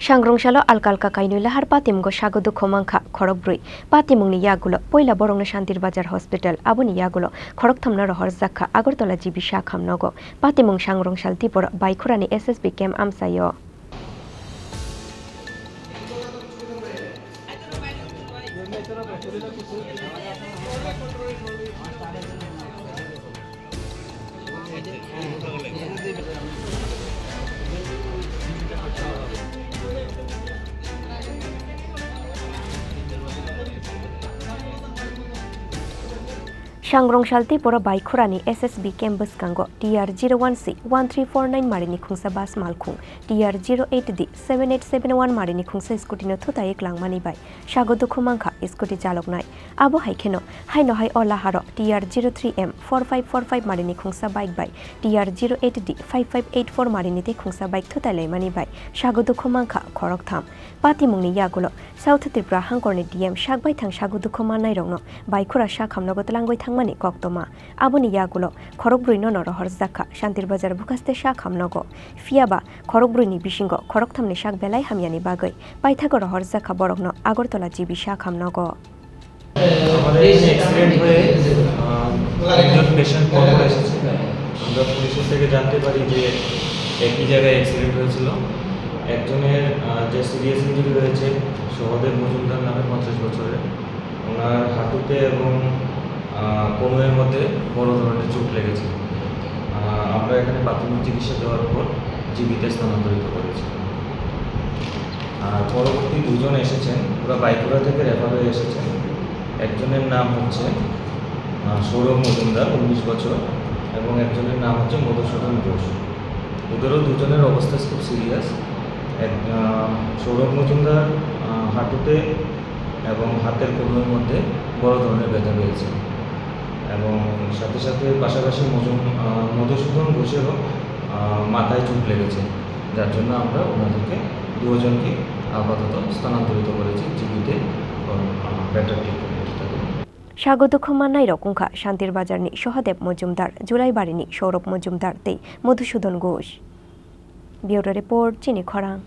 Sangrongshalo alkalka kainula har patimgo sagodu khomangkha khorokbrui patimungni yagulo poila borongno Shantir Bazar Hospital aboni yagulo khorokthomna rohor jakha Agartala jibi shakhamnogo patimung sangrongshal tipor baikhurani SSB camp amsayo Sangrongshal pora baikhurani SSB campus kango TR01C 1349 marini khungsa bas malkhung TR08D 7871 marini khungsa scooty no thuta ek langmani bai sagodu khumangkha scooty jalok nai abo haikheno haino hai ola haro TR03M 4545 marini khungsa bike bai TR08D 5584 marini te khungsa bike thuta leimani bai sagodu khumangkha khorok tham patimungni yagulo South Tripura hangkorni DM shakbai thang sagodu khumanai rongno baikhura shakhamno gotlangoi thangmani koktoma aboni yagulo khorokbruino norohor jakha Shantir Bazar bukaste shakhamnogo fiaba khorokbruini bisingo khorokthamni shak belai hamyani bagai paithago rohor jakha borokno Agartala jibi shakhamnogo আমাদের accident হয়ে একজন patient খবর এসেছে আমরা পুলিশের থেকে জানতে পারি যে একই জায়গায় অ্যাক্সিডেন্ট হয়েছিল একজনের যে সিরিয়াস ইনজুরি হয়েছে সহদেব মজুমদার নামে 50 বছরের ওনার হাঁটুতে এবং কোমরের মধ্যে বড় ধরনের চোট লেগেছে আমরা এখানে প্রাথমিক চিকিৎসা দেওয়ার পর জীবিতে স্থানান্তরিত করেছি আর পরবর্তী দুজন এসেছেন ওরা বাইকুড়া থেকে রেফার হয়ে এসেছেন একজনের নাম হচ্ছে সৌরভ মজুমদার 19 বছর এবং একজনের নাম হচ্ছে মধুসূদন ঘোষ ওদেরও দুজনের অবস্থা খুব সিরিয়াস সৌরভ মজুমদার হাঁটুতে এবং হাতের কোমরের মধ্যে বড় ধরনের ব্যথা পেয়েছে এবং সাথে সাথে পাশাপাশি মধুসূদন ঘোষেরও মাথায় চোট লেগেছে যার জন্য আমরা ওনাদেরকে দুজনকে আপাতত স্থানান্তরিত করেছি জীবিতে better treatment Sagodu khomanai rokungkha Shantir Bazarni Sohadev Mojumdar Julai barini Saurabh Mojumdar te Madhusudan Ghosh Bureau Report Chini Khorang